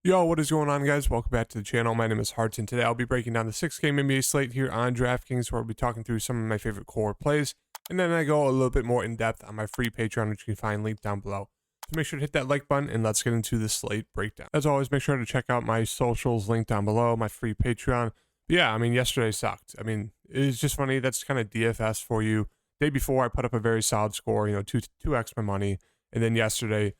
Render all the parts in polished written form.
Yo, what is going on, guys? Welcome back to the channel. My name is Hearts, and today I'll be breaking down the 6-game NBA slate here on DraftKings, where I'll be talking through some of my favorite core plays, and then I go a little bit more in depth on my free Patreon, which you can find linked down below. So make sure to hit that like button, and let's get into the slate breakdown. As always, make sure to check out my socials linked down below, my free Patreon. But yeah, yesterday sucked. It's just funny. That's kind of DFS for you. Day before, I put up a very solid score, 2x my money, and then yesterday,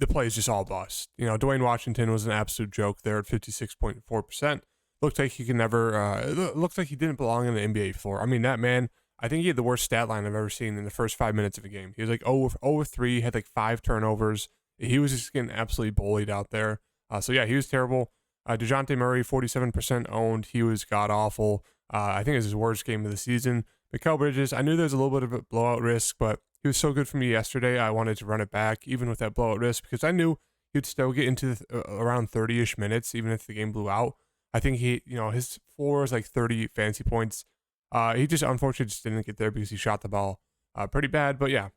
the play is just all bust. Dwayne Washington was an absolute joke there at 56.4%. Looked like he could never, looked like he didn't belong in the NBA floor. That man, I think he had the worst stat line I've ever seen in the first 5 minutes of a game. He was like 0-3, had like 5 turnovers. He was just getting absolutely bullied out there. So yeah, he was terrible. DeJounte Murray, 47% owned. He was god awful. I think it was his worst game of the season. Mikal Bridges, I knew there was a little bit of a blowout risk, but he was so good for me yesterday. I wanted to run it back, even with that blowout risk, because I knew he'd still get into around 30-ish minutes, even if the game blew out. I think his floor was like 30 fantasy points. He just unfortunately just didn't get there because he shot the ball pretty bad. But yeah,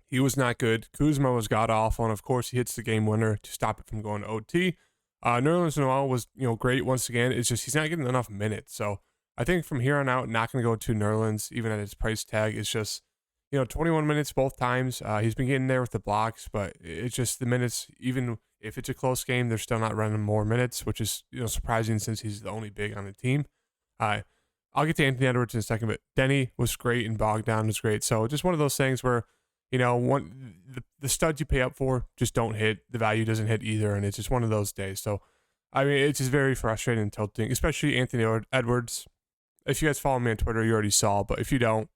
he was not good. Kuzma was god awful, and of course he hits the game winner to stop it from going to OT. Nerlens Noel was great once again. It's just he's not getting enough minutes. So I think from here on out, not going to go to Nerlens, even at his price tag. It's just 21 minutes both times. He's been getting there with the blocks, but it's just the minutes, even if it's a close game, they're still not running more minutes, which is surprising since he's the only big on the team. I'll get to Anthony Edwards in a second, but Denny was great and Bogdan was great. So just one of those things where, the studs you pay up for just don't hit. The value doesn't hit either, and it's just one of those days. So, it's just very frustrating and tilting, especially Anthony Edwards. If you guys follow me on Twitter, you already saw, but if you don't,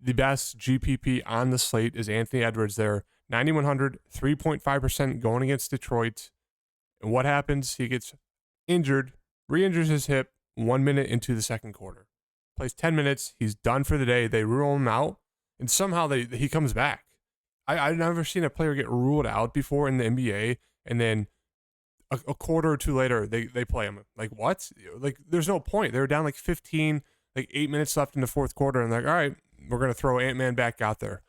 the best GPP on the slate is Anthony Edwards there. 9,100, 3.5% going against Detroit. And what happens? He gets injured, re-injures his hip 1 minute into the second quarter. Plays 10 minutes. He's done for the day. They rule him out, and somehow he comes back. I've never seen a player get ruled out before in the NBA, and then a quarter or two later, they play him. Like, what? Like, there's no point. They were down like 15, like 8 minutes left in the fourth quarter, and they're like, all right, we're going to throw Ant-Man back out there.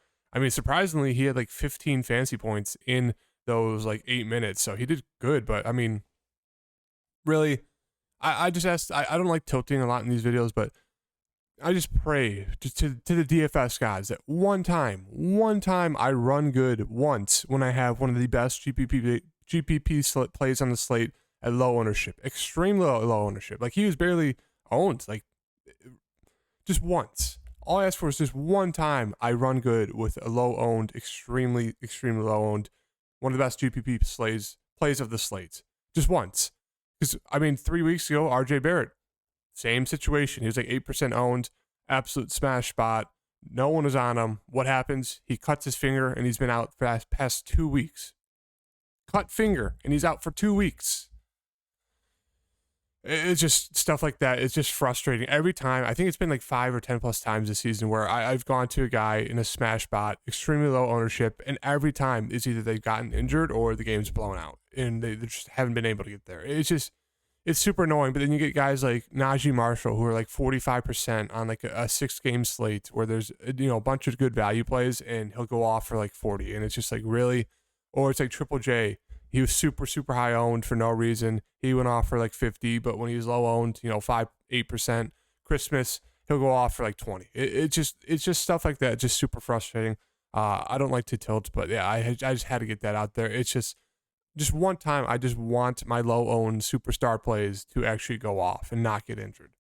Surprisingly, he had like 15 fantasy points in those like 8 minutes. So he did good. But really, I just asked, I don't like tilting a lot in these videos, but I just pray to the DFS guys that one time I run good once when I have one of the best GPP plays on the slate at low ownership, extremely low ownership. Like, he was barely owned, like just once. All I ask for is just one time I run good with a low owned, extremely low owned, one of the best GPP plays of the slate. Just once. Because, 3 weeks ago, RJ Barrett, same situation. He was like 8% owned, absolute smash spot. No one was on him. What happens? He cuts his finger, and he's been out for the past 2 weeks. Cut finger, and he's out for 2 weeks. It's just stuff like that. It's just frustrating every time. I think it's been like 5 or 10 plus times this season where I've gone to a guy in a smash spot, extremely low ownership, and every time it's either they've gotten injured or the game's blown out, and they just haven't been able to get there. It's super annoying. But then you get guys like Najee Marshall who are like 45% on like a 6-game slate where there's a bunch of good value plays, and he'll go off for like 40, and it's just like, really? Or it's like Triple J. He was super high owned for no reason. He went off for like 50, but when he was low owned, 8%. Christmas, he'll go off for like 20. It's just stuff like that. Just super frustrating. I don't like to tilt, but yeah, I just had to get that out there. It's just one time, I just want my low owned superstar plays to actually go off and not get injured.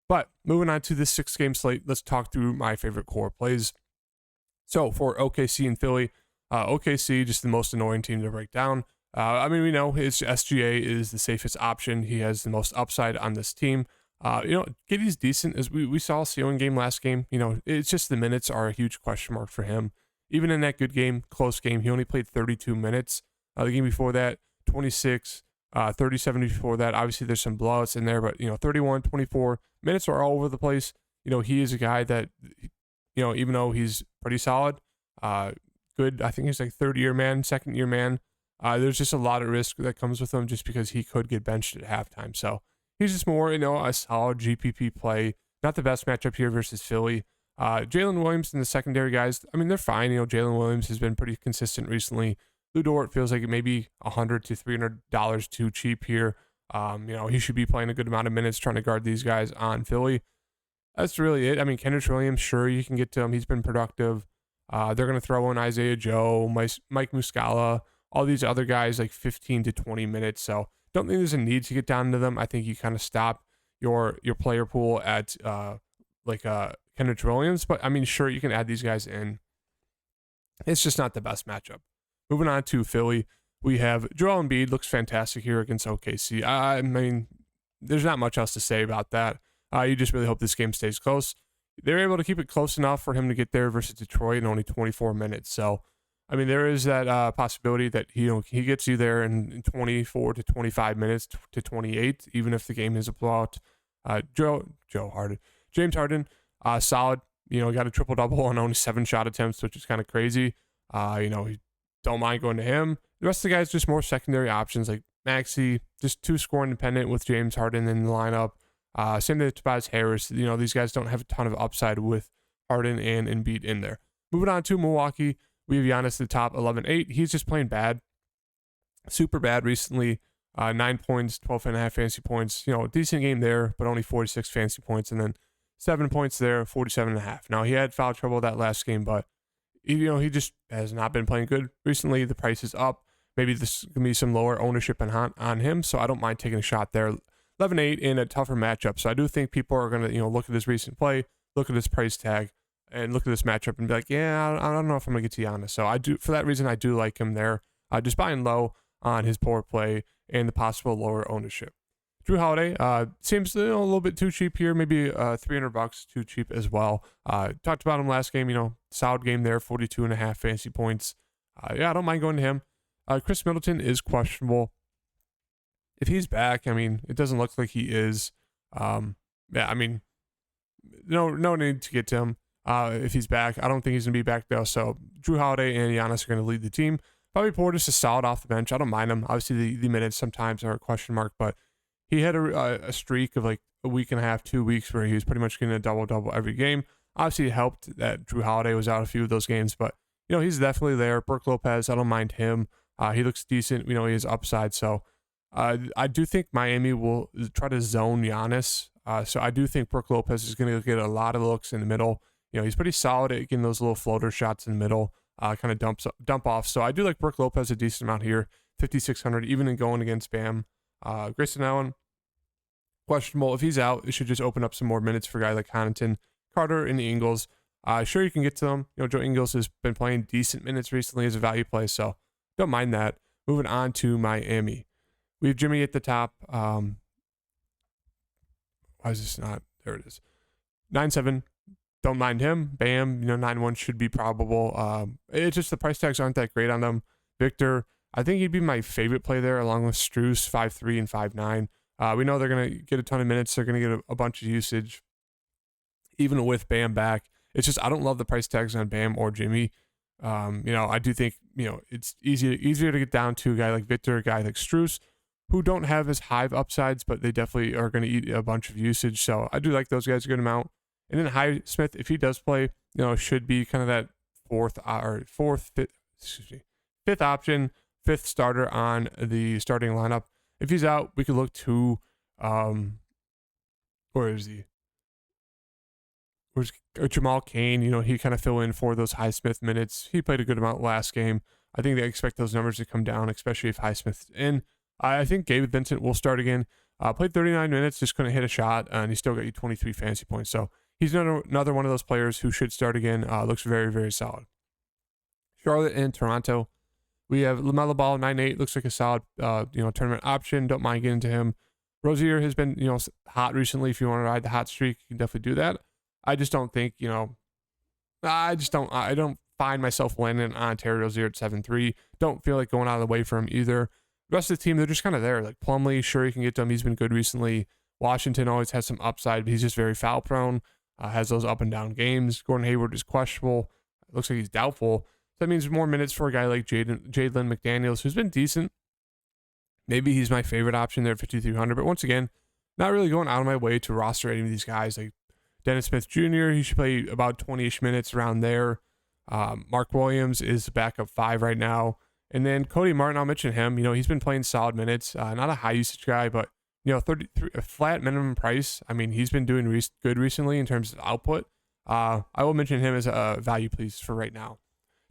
But moving on to this 6-game slate, let's talk through my favorite core plays. So for OKC and Philly, OKC, just the most annoying team to break down. We know his SGA is the safest option. He has the most upside on this team. Giddy's decent, as we saw ceiling game last game. It's just the minutes are a huge question mark for him. Even in that good game, close game, he only played 32 minutes. The game before that, 26, 37 before that. Obviously, there's some blowouts in there, but 31, 24 minutes are all over the place. He is a guy that, even though he's pretty solid, good. I think he's like third-year man, second-year man. There's just a lot of risk that comes with him just because he could get benched at halftime. So he's just more, a solid GPP play. Not the best matchup here versus Philly. Jalen Williams and the secondary guys, they're fine. Jalen Williams has been pretty consistent recently. Lou Dort feels like it may be $100 to $300 too cheap here. He should be playing a good amount of minutes trying to guard these guys on Philly. That's really it. I mean, Kenrich Williams, sure, you can get to him. He's been productive. They're going to throw in Isaiah Joe, Mike Muscala, all these other guys like 15 to 20 minutes. So don't think there's a need to get down to them. I think you kind of stop your player pool at Kenrich Williams. But I mean, sure, you can add these guys in. It's just not the best matchup. Moving on to Philly, we have Joel Embiid. Looks fantastic here against OKC. I mean, there's not much else to say about that. You just really hope this game stays close. They're able to keep it close enough for him to get there versus Detroit in only 24 minutes. So, I mean, there is that possibility that he gets you there in 24 to 25 minutes to 28, even if the game is a blowout. James Harden, solid. Got a triple-double on only 7 shot attempts, which is kind of crazy. You don't mind going to him. The rest of the guys just more secondary options like Maxey, just 2 score independent with James Harden in the lineup. Same thing with Tobias Harris. These guys don't have a ton of upside with Harden and Embiid in there. Moving on to Milwaukee, we have Giannis at the top, 11-8. He's just playing bad, super bad recently. 9 points, 12.5 fantasy points. Decent game there, but only 46 fantasy points, and then 7 points there, 47.5. Now he had foul trouble that last game, but he just has not been playing good recently. The price is up. Maybe this can be some lower ownership on him, so I don't mind taking a shot there. 11-8 in a tougher matchup. So I do think people are going to, look at his recent play, look at his price tag, and look at this matchup and be like, yeah, I don't know if I'm going to get to Giannis. So for that reason, I do like him there. Just buying low on his poor play and the possible lower ownership. Jrue Holiday seems a little bit too cheap here, maybe $300 too cheap as well. Talked about him last game, solid game there, 42.5 fantasy points. I don't mind going to him. Chris Middleton is questionable. If he's back, I mean, it doesn't look like he is. No need to get to him if he's back. I don't think he's going to be back, though. So Jrue Holiday and Giannis are going to lead the team. Bobby Portis is solid off the bench. I don't mind him. Obviously, the minutes sometimes are a question mark, but he had a streak of like a week and a half, 2 weeks where he was pretty much getting a double-double every game. Obviously, it helped that Jrue Holiday was out a few of those games, but, he's definitely there. Brook Lopez, I don't mind him. He looks decent. He has upside. So I do think Miami will try to zone Giannis. So I do think Brook Lopez is going to get a lot of looks in the middle. He's pretty solid at getting those little floater shots in the middle, kind of dump off. So I do like Brook Lopez a decent amount here, 5,600, even in going against Bam. Grayson Allen, questionable. If he's out, it should just open up some more minutes for a guy like Connaughton, Carter, and the Ingles. Sure, you can get to them. Joe Ingles has been playing decent minutes recently as a value play, so don't mind that. Moving on to Miami. We have Jimmy at the top. Why is this not? There it is. 9-7. Don't mind him. Bam, 9-1 should be probable. It's just the price tags aren't that great on them. Victor, I think he'd be my favorite play there, along with Strus, 5'3" and 5'9". We know they're going to get a ton of minutes. They're going to get a bunch of usage, even with Bam back. It's just I don't love the price tags on Bam or Jimmy. I do think, it's easier to get down to a guy like Victor, a guy like Strus, who don't have as high upsides, but they definitely are going to eat a bunch of usage. So I do like those guys a good amount. And then Highsmith, if he does play, should be kind of that fifth option, fifth starter on the starting lineup. If he's out, we could look to, where is he? Where's Jamal Cain? He kind of fill in for those Highsmith minutes. He played a good amount last game. I think they expect those numbers to come down, especially if Highsmith's in. I think Gabe Vincent will start again. Played 39 minutes, just couldn't hit a shot, and he still got you 23 fantasy points. So he's another one of those players who should start again. Looks very, very solid. Charlotte and Toronto. We have LaMelo Ball, 9-8. Looks like a solid, tournament option. Don't mind getting to him. Rozier has been, hot recently. If you want to ride the hot streak, you can definitely do that. I just don't think, I don't find myself landing on Terry Rozier at 7-3. Don't feel like going out of the way for him either. The rest of the team, they're just kind of there. Like Plumlee, sure, you can get to him. He's been good recently. Washington always has some upside, but he's just very foul prone. Has those up and down games. Gordon Hayward is questionable. Looks like he's doubtful. So that means more minutes for a guy like Jalen McDaniels, who's been decent. Maybe he's my favorite option there at 5,300. But once again, not really going out of my way to roster any of these guys. Like Dennis Smith Jr., he should play about 20-ish minutes around there. Mark Williams is backup 5 right now. And then Cody Martin, I'll mention him. He's been playing solid minutes. Not a high usage guy, but 33 a flat minimum price. I mean, he's been doing good recently in terms of output. I will mention him as a value please for right now.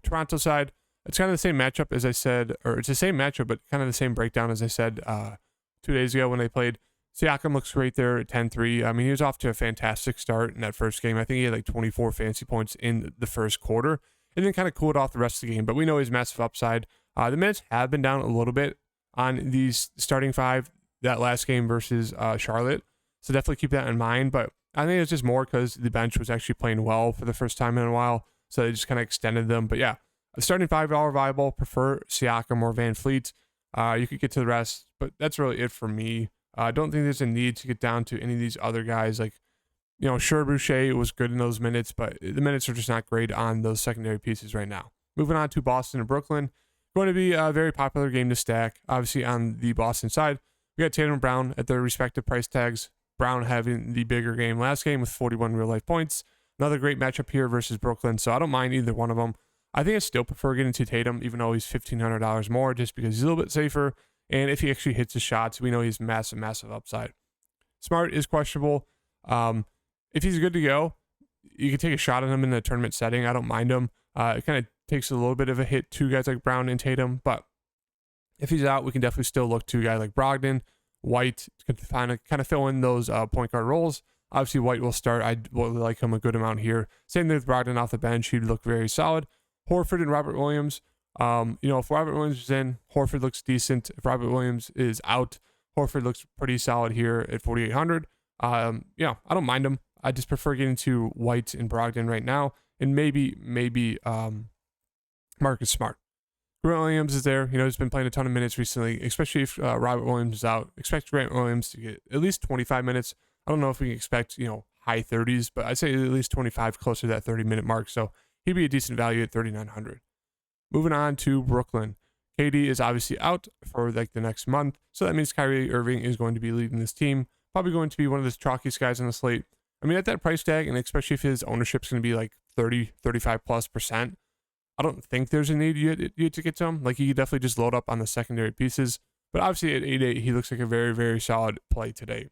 Toronto side, it's kind of the same matchup as I said, or it's the same matchup, but kind of the same breakdown as I said 2 days ago when they played. Siakam looks great there at 10-3. I mean, he was off to a fantastic start in that first game. I think he had like 24 fantasy points in the first quarter, and then kind of cooled off the rest of the game. But we know he's massive upside. The minutes have been down a little bit on these starting five that last game versus Charlotte, so definitely keep that in mind. But I think it's just more because the bench was actually playing well for the first time in a while, so they just kind of extended them. But yeah, a starting $5 viable, prefer Siakam or Van Fleet. You could get to the rest, but that's really it for me. I don't think there's a need to get down to any of these other guys. Like, sure, Boucher was good in those minutes, but the minutes are just not great on those secondary pieces right now. Moving on to Boston and Brooklyn. Going to be a very popular game to stack. Obviously, on the Boston side, we got Tatum and Brown at their respective price tags. Brown having the bigger game last game with 41 real-life points. Another great matchup here versus Brooklyn, so I don't mind either one of them. I think I still prefer getting to Tatum, even though he's $1,500 more, just because he's a little bit safer. And if he actually hits his shots, we know he's massive, massive upside. Smart is questionable. If he's good to go, you can take a shot at him in a tournament setting. I don't mind him. It kind of takes a little bit of a hit to guys like Brown and Tatum, but if he's out, we can definitely still look to a guy like Brogdon. White can kind of fill in those point guard roles. Obviously, White will start. I will like him a good amount here. Same thing with Brogdon off the bench. He'd look very solid. Horford and Robert Williams. If Robert Williams is in, Horford looks decent. If Robert Williams is out, Horford looks pretty solid here at 4,800. I don't mind him. I just prefer getting to White and Brogdon right now, and maybe Marcus Smart. Grant Williams is there. He's been playing a ton of minutes recently, especially if Robert Williams is out. Expect Grant Williams to get at least 25 minutes. I don't know if we can expect, high 30s, but I'd say at least 25, closer to that 30-minute mark. So he'd be a decent value at 3,900. Moving on to Brooklyn. KD is obviously out for the next month. So that means Kyrie Irving is going to be leading this team. Probably going to be one of the chalkiest guys on the slate. I mean, at that price tag, and especially if his ownership is going to be 30, 35+%, I don't think there's a need you to get to him. You could definitely just load up on the secondary pieces. But obviously at 8.8, he looks like a very, very solid play today.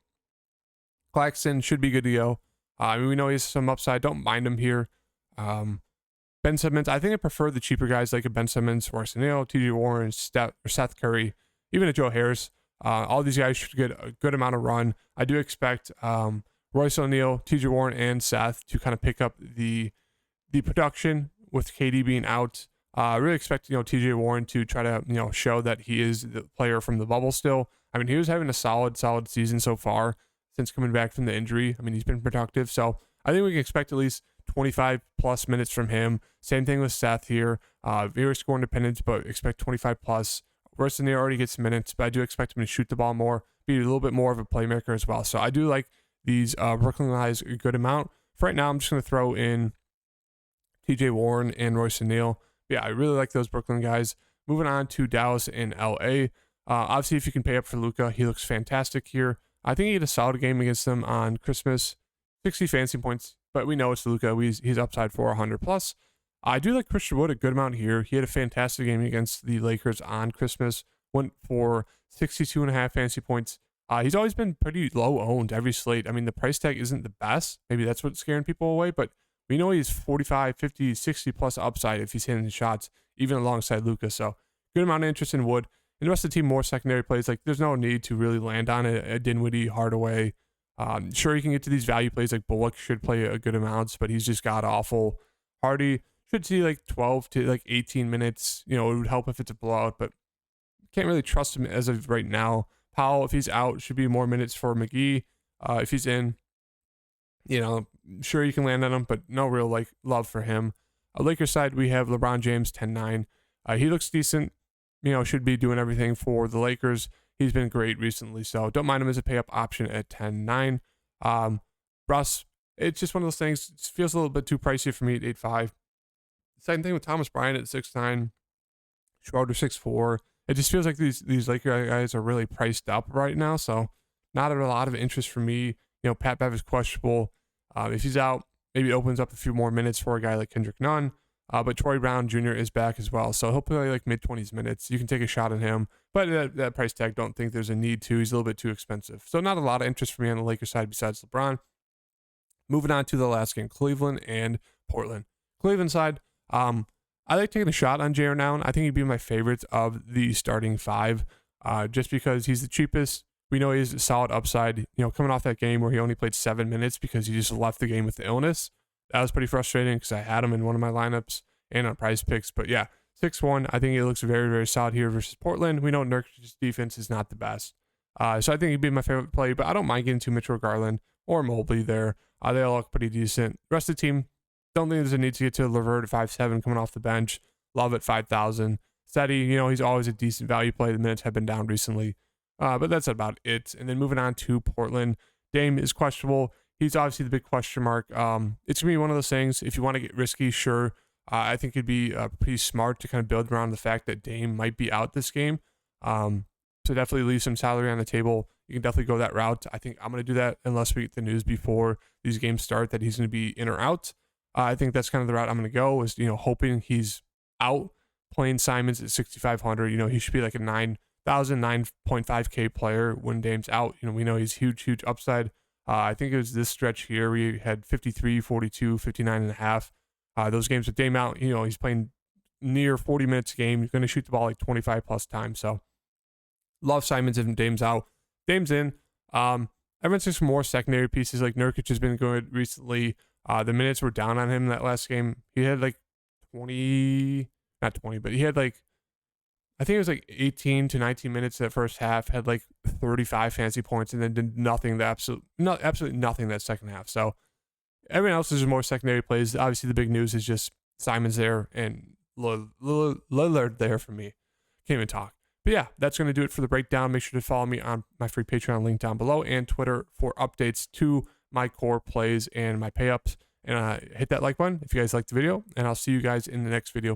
Claxton should be good to go. We know he has some upside. Don't mind him here. Ben Simmons, I think I prefer the cheaper guys like a Ben Simmons, Royce O'Neal, T.J. Warren, Seth Curry, even a Joe Harris. All these guys should get a good amount of run. I do expect Royce O'Neal, T.J. Warren, and Seth to kind of pick up the production with KD being out. I really expect T.J. Warren to try to show that he is the player from the bubble still. I mean, he was having a solid season so far since coming back from the injury. I mean, he's been productive, so I think we can expect at least 25+ minutes from him. Same thing with Seth here. Very score independent, but expect 25+. Royce O'Neal already gets minutes, but I do expect him to shoot the ball more, be a little bit more of a playmaker as well. So I do like these Brooklyn guys a good amount. For right now, I'm just going to throw in T.J. Warren and Royce O'Neal. Yeah, I really like those Brooklyn guys. Moving on to Dallas and L.A. Obviously, if you can pay up for Luka, he looks fantastic here. I think he had a solid game against them on Christmas. 60 fantasy points, but we know it's Luka. He's upside for 100+. I do like Christian Wood a good amount here. He had a fantastic game against the Lakers on Christmas. Went for 62.5 fantasy points. He's always been pretty low owned every slate. I mean, the price tag isn't the best. Maybe that's what's scaring people away, but we know he's 45, 50, 60+ upside if he's hitting the shots, even alongside Luka. So good amount of interest in Wood. And the rest of the team, more secondary plays. There's no need to really land on it. A Dinwiddie, Hardaway. Sure, you can get to these value plays. Bullock should play a good amount, but he's just god awful. Hardy should see 12 to 18 minutes. It would help if it's a blowout, but can't really trust him as of right now. Powell, if he's out, should be more minutes for McGee. If he's in, sure you can land on him, but no real love for him. Lakers side, we have LeBron James 10-9. He looks decent. Should be doing everything for the Lakers. He's been great recently, so don't mind him as a pay-up option at 10-9. Russ, it's just one of those things. It feels a little bit too pricey for me at 8.5. Same thing with Thomas Bryant at 6'9", Schroeder 6'4". It just feels like these Laker guys are really priced up right now, so not a lot of interest for me. Pat Bev is questionable. If he's out, maybe it opens up a few more minutes for a guy like Kendrick Nunn. But Troy Brown Jr. is back as well, so he'll play like mid-20s minutes. You can take a shot on him, but at that price tag, don't think there's a need to. He's a little bit too expensive. So not a lot of interest for me on the Lakers side besides LeBron. Moving on to the last game, Cleveland and Portland. Cleveland side, I like taking a shot on Jaren Allen. I think he'd be my favorite of the starting five, just because he's the cheapest. We know he's a solid upside. Coming off that game where he only played 7 minutes because he just left the game with the illness. That was pretty frustrating because I had him in one of my lineups and on prize picks. But yeah, 6-1. I think it looks very, very solid here versus Portland. We know Nurkic's defense is not the best. So I think he'd be my favorite play, but I don't mind getting to Mitchell Garland or Mobley there. They all look pretty decent. Rest of the team, don't think there's a need to get to Levert at 5.7 coming off the bench. Love at 5,000. Steady, he's always a decent value play. The minutes have been down recently. But that's about it. And then moving on to Portland, Dame is questionable. He's obviously the big question mark. It's going to be one of those things, if you want to get risky, sure. I think it'd be pretty smart to kind of build around the fact that Dame might be out this game. So definitely leave some salary on the table. You can definitely go that route. I think I'm going to do that unless we get the news before these games start that he's going to be in or out. I think that's kind of the route I'm going to go is, hoping he's out. Playing Simons at 6,500. He should be like a 9.5K player when Dame's out. We know he's huge upside. I think it was this stretch here we had 53, 42, 59.5. Those games with Dame out, he's playing near 40 minutes a game. He's going to shoot the ball like 25 plus times. So love Simons if Dame's out. Dame's in. Everyone's seeing some more secondary pieces. Like Nurkic has been good recently. The minutes were down on him in that last game. He had like 20, not 20, but he had like, I think it was like 18 to 19 minutes that first half, had like 35 fantasy points, and then did nothing, absolutely nothing that second half. So everyone else is more secondary plays. Obviously, the big news is just Simon's there and Lillard there for me. Can't even talk. But yeah, that's going to do it for the breakdown. Make sure to follow me on my free Patreon link down below and Twitter for updates to my core plays and my pay-ups. And hit that like button if you guys liked the video, and I'll see you guys in the next video.